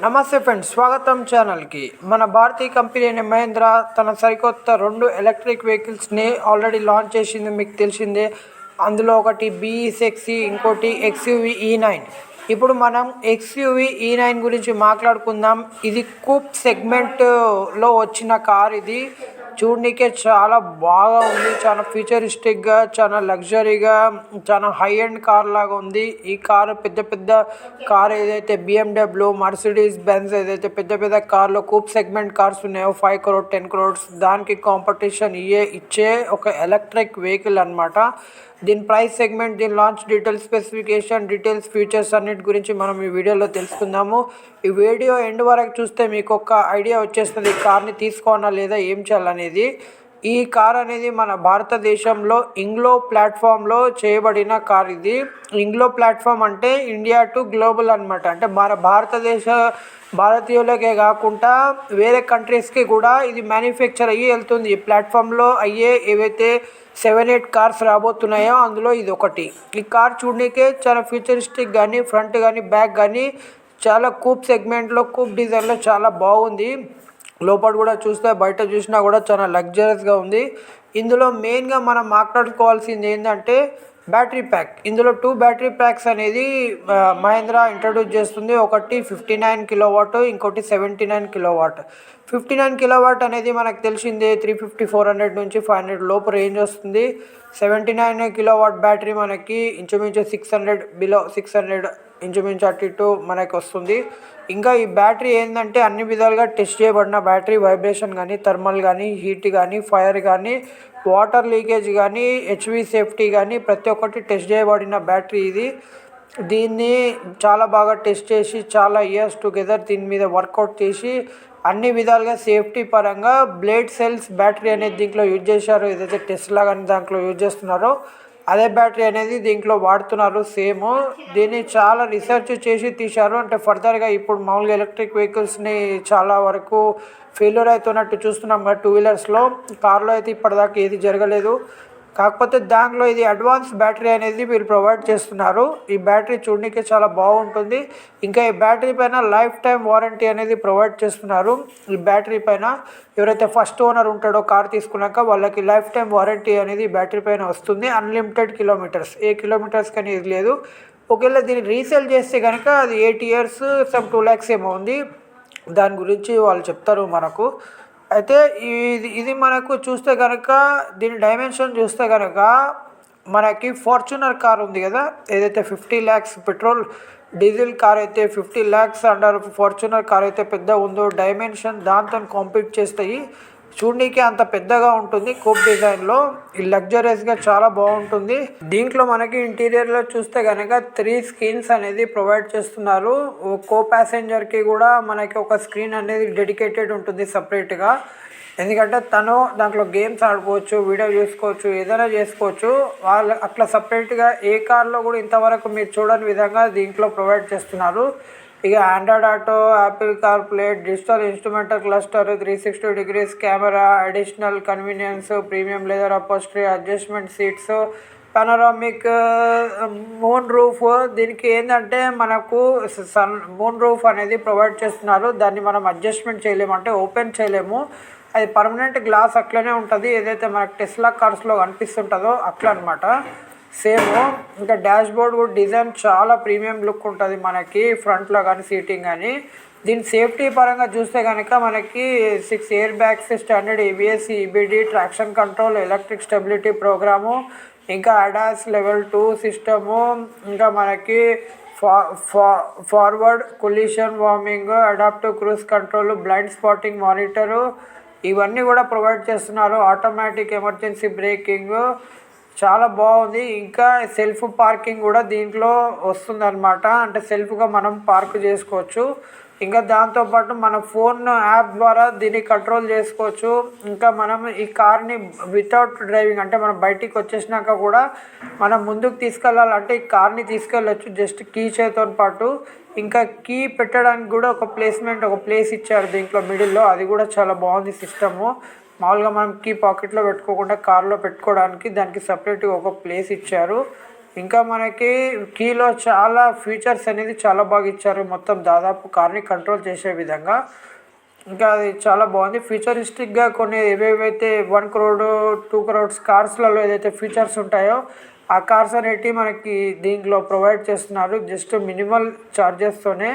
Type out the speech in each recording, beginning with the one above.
నమస్తే ఫ్రెండ్స్, స్వాగతం ఛానల్కి. మన భారతీయ కంపెనీ అయిన మహేంద్ర తన సరికొత్త 2 ఎలక్ట్రిక్ వెహికల్స్ని ఆల్రెడీ లాంచ్ చేసింది, మీకు తెలిసిందే. అందులో ఒకటి BE6, ఇంకోటి XUV E9. ఇప్పుడు మనం XUV E9 గురించి మాట్లాడుకుందాం. ఇది కూప్ సెగ్మెంట్లో వచ్చిన కార్. ఇది చూడనీకే చాలా బాగా ఉంది, చాలా ఫ్యూచరిస్టిక్గా, చాలా లగ్జరీగా, చాలా హై ఎండ్ కార్ లాగా ఉంది. ఈ కారు పెద్ద కార్ ఏదైతే BMW, మర్సిడీస్ బెంజ్ ఏదైతే పెద్ద కార్లో కూప్ సెగ్మెంట్ కార్స్ ఉన్నాయో 5 crore 10 crores దానికి కాంపిటీషన్ ఇచ్చే ఒక ఎలక్ట్రిక్ వెహికల్ అనమాట. దీని ప్రైస్ సెగ్మెంట్, దీని launch details, specification details, features అన్నిటి గురించి మనం ఈ వీడియోలో తెలుసుకుందాము. ఈ వీడియో ఎండ్ వరకు చూస్తే మీకు ఒక ఐడియా వచ్చేస్తుంది ఈ కార్ని తీసుకోవాలా లేదా ఏం చేయాలనేది. ఈ కార్ అనేది మన భారతదేశంలో ఇంగ్లో ప్లాట్ఫామ్లో చేయబడిన కార్. ఇది ఇంగ్లో ప్లాట్ఫామ్ అంటే ఇండియా టు గ్లోబల్ అనమాట. అంటే మన భారతీయులకే కాకుండా వేరే కంట్రీస్కి కూడా ఇది మ్యానుఫ్యాక్చర్ అయ్యి వెళ్తుంది. ఈ ప్లాట్ఫామ్లో అయ్యే ఏవైతే 7-8 కార్స్ రాబోతున్నాయో అందులో ఇది ఒకటి. ఈ కార్ చూడనీకే చాలా ఫ్యూచరిస్టిక్ కానీ, ఫ్రంట్ కానీ, బ్యాక్ కానీ చాలా కూప్ సెగ్మెంట్లో, కూప్ డిజైన్లో చాలా బాగుంది. లోపల కూడా చూస్తే, బయట చూసినా కూడా చాలా లగ్జరియస్గా ఉంది. ఇందులో మెయిన్గా మనం మాట్లాడుకోవాల్సింది ఏంటంటే బ్యాటరీ ప్యాక్. ఇందులో 2 బ్యాటరీ ప్యాక్స్ అనేది మహేంద్ర ఇంట్రడ్యూస్ చేస్తుంది. ఒకటి 59 kW, ఇంకోటి 79 kW. 59 kW అనేది మనకు తెలిసిందే, 350-400 నుంచి 500 లోపు రేంజ్ వస్తుంది. 79 kW బ్యాటరీ మనకి ఇంచుమించు 600, బిలో 600 ఇంచుమించు అటు ఇటు మనకి వస్తుంది. ఇంకా ఈ బ్యాటరీ ఏంటంటే అన్ని విధాలుగా టెస్ట్ చేయబడిన బ్యాటరీ. వైబ్రేషన్ కానీ, థర్మల్ కానీ, హీట్ కానీ, ఫైర్ కానీ, వాటర్ లీకేజ్ కానీ, HV సేఫ్టీ కానీ ప్రతి ఒక్కటి టెస్ట్ చేయబడిన బ్యాటరీ ఇది. దీన్ని చాలా బాగా టెస్ట్ చేసి, చాలా ఇయర్స్ టుగెదర్ దీని మీద వర్కౌట్ చేసి, అన్ని విధాలుగా సేఫ్టీ పరంగా బ్లేడ్ సెల్స్ బ్యాటరీ అనేది దీంట్లో యూజ్ చేశారు. ఏదైతే టెస్లా కానీ దాంట్లో యూజ్ చేస్తున్నారో అదే బ్యాటరీ అనేది దీంట్లో వాడుతున్నారు సేమ్. దీన్ని చాలా రీసెర్చ్ చేసి తీశారు. అంటే ఫర్దర్గా ఇప్పుడు మామూలుగా ఎలక్ట్రిక్ వెహికల్స్ని చాలా వరకు ఫెయిల్యూర్ అవుతున్నట్టు చూస్తున్నాం కదా 2 వీలర్స్లో. కార్లో అయితే ఇప్పటిదాకా ఏది జరగలేదు. కాకపోతే దాంట్లో ఇది అడ్వాన్స్ బ్యాటరీ అనేది వీళ్ళు ప్రొవైడ్ చేస్తున్నారు. ఈ బ్యాటరీ చూడడానికి చాలా బాగుంటుంది. ఇంకా ఈ బ్యాటరీ పైన లైఫ్ టైం వారంటీ అనేది ప్రొవైడ్ చేస్తున్నారు. ఈ బ్యాటరీ పైన ఎవరైతే ఫస్ట్ ఓనర్ ఉంటాడో కార్ తీసుకున్నాక వాళ్ళకి లైఫ్ టైం వారంటీ అనేది బ్యాటరీ పైన వస్తుంది. అన్లిమిటెడ్ కిలోమీటర్స్, ఏ కిలోమీటర్స్ కానీ ఇది లేదు. ఒకవేళ దీన్ని రీసేల్ చేస్తే కనుక అది 8 years సమ్ 2 lakhs ఏమో ఉంది. దాని గురించి వాళ్ళు చెప్తారు మనకు. అయితే ఇది మనకు చూస్తే కనుక, దీని డైమెన్షన్ చూస్తే కనుక మనకి ఫార్చునర్ కార్ ఉంది కదా, ఏదైతే 50 lakhs పెట్రోల్ డీజిల్ కార్ అయితే 50 lakhs అండర్ ఫార్చునర్ కార్ అయితే పెద్ద ఉందో డైమెన్షన్ దాంతో కాంపీట్ చేస్తాయి. చూడనీకి అంత పెద్దగా ఉంటుంది. కూప్ డిజైన్లో ఈ లగ్జరియస్గా చాలా బాగుంటుంది. దీంట్లో మనకి ఇంటీరియర్లో చూస్తే కనుక 3 screens అనేది ప్రొవైడ్ చేస్తున్నారు. కో ప్యాసింజర్కి కూడా మనకి ఒక స్క్రీన్ అనేది డెడికేటెడ్ ఉంటుంది సపరేట్గా. ఎందుకంటే తను దాంట్లో గేమ్స్ ఆడుకోవచ్చు, వీడియో చూసుకోవచ్చు, ఏదైనా చేసుకోవచ్చు. వాళ్ళు అట్లా సపరేట్గా ఏ కార్లో కూడా ఇంతవరకు మీరు చూడని విధంగా దీంట్లో ప్రొవైడ్ చేస్తున్నారు. ఇక Android Auto, Apple CarPlay, digital instrumental cluster, 360 degrees camera, additional convenience, premium leather upholstery, adjustment seats, panoramic moon roof. దీనికి ఏంటంటే మనకు మూన్ రూఫ్ అనేది ప్రొవైడ్ చేస్తున్నారు. దాన్ని మనం అడ్జస్ట్మెంట్ చేయలేము, అంటే ఓపెన్ చేయలేము. అది పర్మనెంట్ గ్లాస్ అట్లనే ఉంటుంది. ఏదైతే మనకు టెస్లా కార్స్లో కనిపిస్తుంటుందో అట్లా అనమాట సేమ్. ఇంకా డాష్ బోర్డ్ కూడా డిజైన్ చాలా ప్రీమియం లుక్ ఉంటుంది మనకి, ఫ్రంట్లో కానీ, సీటింగ్ కానీ. దీని సేఫ్టీ పరంగా చూస్తే కనుక మనకి 6 air bags, standard ABS, EBD, traction control, electric stability programme, ఇంకా ADAS లెవెల్ 2 సిస్టము, ఇంకా మనకి forward collision warning, adaptive cruise control, blind spotting monitor, ఇవన్నీ కూడా ప్రొవైడ్ చేస్తున్నారు. ఆటోమేటిక్ ఎమర్జెన్సీ బ్రేకింగ్ చాలా బాగుంది. ఇంకా సెల్ఫ్ పార్కింగ్ కూడా దీంట్లో వస్తుందన్నమాట. అంటే సెల్ఫ్గా మనం పార్క్ చేసుకోవచ్చు. ఇంకా దాంతోపాటు మన ఫోన్ యాప్ ద్వారా దీన్ని కంట్రోల్ చేసుకోవచ్చు. ఇంకా మనం ఈ కార్ని వితౌట్ డ్రైవింగ్, అంటే మనం బయటికి వచ్చేసినాక కూడా మనం ముందుకు తీసుకెళ్ళాలంటే ఈ కార్ని తీసుకెళ్ళచ్చు జస్ట్ కీ చేతో పాటు. ఇంకా కీ పెట్టడానికి కూడా ఒక ప్లేస్ ఇచ్చారు దీంట్లో మిడిల్లో. అది కూడా చాలా బాగుంది సిస్టము. మామూలుగా మనం కీ పాకెట్లో పెట్టుకోకుండా కార్లో పెట్టుకోవడానికి దానికి సపరేట్గా ఒక ప్లేస్ ఇచ్చారు. ఇంకా మనకి కీలో చాలా ఫీచర్స్ అనేది చాలా బాగా ఇచ్చారు, మొత్తం దాదాపు కార్ని కంట్రోల్ చేసే విధంగా. ఇంకా అది చాలా బాగుంది ఫ్యూచరిస్టిక్గా. కొన్ని ఏవేవైతే 1 crore 2 crores కార్స్లలో ఏదైతే ఫీచర్స్ ఉంటాయో ఆ కార్స్ అనేటివి మనకి దీంట్లో ప్రొవైడ్ చేస్తున్నారు జస్ట్ మినిమల్ ఛార్జెస్తోనే.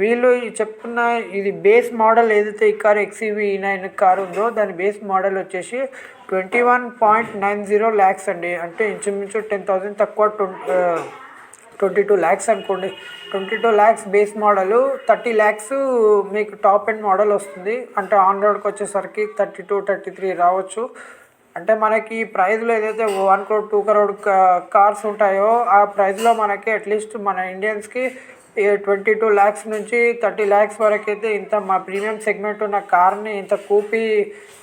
వీళ్ళు చెప్తున్న ఇది బేస్ మోడల్ ఏదైతే ఈ కార్ XUV9 కార్ ఉందో దాని బేస్ మోడల్ వచ్చేసి 21.90 lakhs అండి. అంటే ఇంచుమించు 10,000 తక్కువ 22 lakhs అనుకోండి. 22 lakhs బేస్ మోడలు, 30 lakhs మీకు టాప్ ఎండ్ మోడల్ వస్తుంది. అంటే ఆన్ రోడ్కి వచ్చేసరికి 32-33 రావచ్చు. అంటే మనకి ఈ ప్రైస్లో ఏదైతే 1 crore 2 crore కార్స్ ఉంటాయో ఆ ప్రైస్లో మనకి అట్లీస్ట్ మన ఇండియన్స్కి 22 lakhs నుంచి 30 lakhs వరకు అయితే ఇంత మా ప్రీమియం సెగ్మెంట్ ఉన్న కార్ని, ఇంత కూపీ,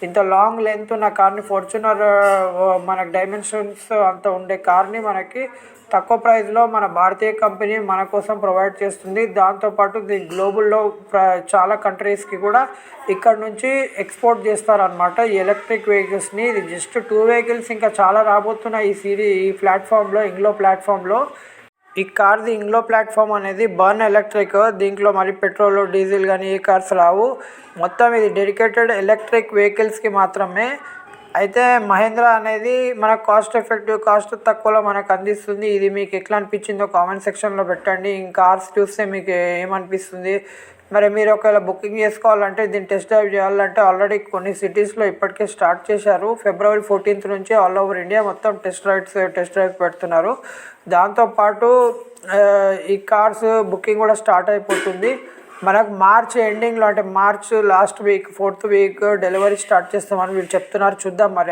ఇంత లాంగ్ లెంత్ ఉన్న కార్ని, ఫార్చునర్ మనకు డైమెన్షన్స్ అంత ఉండే కార్ని మనకి తక్కువ ప్రైస్లో మన భారతీయ కంపెనీ మన కోసం ప్రొవైడ్ చేస్తుంది. దాంతోపాటు దీని గ్లోబల్లో చాలా కంట్రీస్కి కూడా ఇక్కడ నుంచి ఎక్స్పోర్ట్ చేస్తారనమాట ఈ ఎలక్ట్రిక్ వెహికల్స్ని. ఇది జస్ట్ 2 vehicles, ఇంకా చాలా రాబోతున్నాయి ఈ ప్లాట్ఫామ్లో, ఇంగ్లో ప్లాట్ఫామ్లో. ఈ కార్ది ఇంగ్లో ప్లాట్ఫామ్ అనేది బర్న్ ఎలక్ట్రిక్. దీంట్లో మరి పెట్రోల్, డీజిల్ కానీ ఏ కార్స్ రావు. మొత్తం ఇది డెడికేటెడ్ ఎలక్ట్రిక్ వెహికల్స్కి మాత్రమే. అయితే మహేంద్ర అనేది మనకు కాస్ట్ తక్కువలో మనకు అందిస్తుంది. ఇది మీకు ఎట్లా అనిపించిందో కామెంట్ సెక్షన్లో పెట్టండి. ఇంకా కార్స్ చూస్తే మీకు ఏమనిపిస్తుంది, మరి మీరు ఒకవేళ బుకింగ్ చేసుకోవాలంటే దీన్ని టెస్ట్ డ్రైవ్ చేయాలంటే ఆల్రెడీ కొన్ని సిటీస్లో ఇప్పటికే స్టార్ట్ చేశారు. February 14th నుంచి ఆల్ ఓవర్ ఇండియా మొత్తం టెస్ట్ డ్రైవ్స్ పెడుతున్నారు. దాంతోపాటు ఈ కార్స్ బుకింగ్ కూడా స్టార్ట్ అయిపోతుంది. మనకు మార్చ్ ఎండింగ్లో, అంటే March last week 4th week delivery start చేస్తామని వీళ్ళు చెప్తున్నారు. చూద్దాం మరి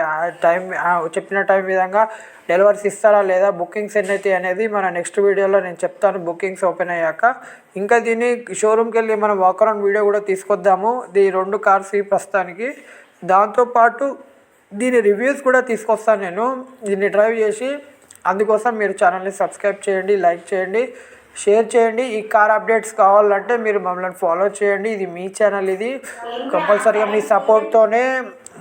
చెప్పిన టైం విధంగా డెలివరీస్ ఇస్తారా లేదా, బుకింగ్స్ ఎన్నైతే అనేది మన నెక్స్ట్ వీడియోలో నేను చెప్తాను బుకింగ్స్ ఓపెన్ అయ్యాక. ఇంకా దీన్ని షోరూమ్కి వెళ్ళి మనం వాక్ అరౌండ్ వీడియో కూడా తీసుకొద్దాము ఈ 2 కార్స్ ప్రస్తుతానికి. దాంతోపాటు దీని రివ్యూస్ కూడా తీసుకొస్తాను నేను దీన్ని డ్రైవ్ చేసి. అందుకోసం మీరు ఛానల్ని సబ్స్క్రైబ్ చేయండి, లైక్ చేయండి, షేర్ చేయండి. ఈ కార్ అప్డేట్స్ కావాలంటే మీరు మమ్మల్ని ఫాలో చేయండి. ఇది మీ ఛానల్, ఇది కంపల్సరీగా మీ సపోర్ట్తోనే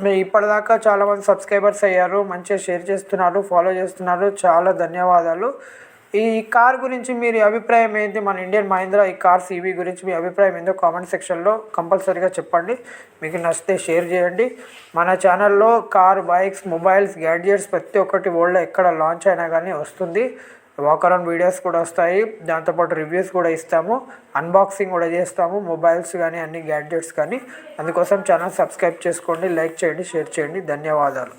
మీరు ఇప్పటిదాకా చాలామంది సబ్స్క్రైబర్స్ అయ్యారు, మంచిగా షేర్ చేస్తున్నారు, ఫాలో చేస్తున్నారు. చాలా ధన్యవాదాలు. ఈ కార్ గురించి మీరు అభిప్రాయం ఏంటి, మన ఇండియన్ మహీంద్రా ఈ కార్స్ EV గురించి మీ అభిప్రాయం ఏందో కామెంట్ సెక్షన్లో కంపల్సరీగా చెప్పండి. మీకు నచ్చితే షేర్ చేయండి. మన ఛానల్లో కార్, బైక్స్, మొబైల్స్, గ్యాడ్జెట్స్ ప్రతి ఒక్కటి వరల్డ్లో ఎక్కడ లాంచ్ అయినా కానీ వస్తుంది. వాక్ అరౌండ్ వీడియోస్ కూడా వస్తాయి, దాంతోపాటు రివ్యూస్ కూడా ఇస్తాము, అన్బాక్సింగ్ కూడా చేస్తాము, మొబైల్స్ కానీ అన్ని గ్యాడ్జెట్స్ కానీ. అందుకోసం ఛానల్ సబ్స్క్రైబ్ చేసుకోండి, లైక్ చేయండి, షేర్ చేయండి. ధన్యవాదాలు.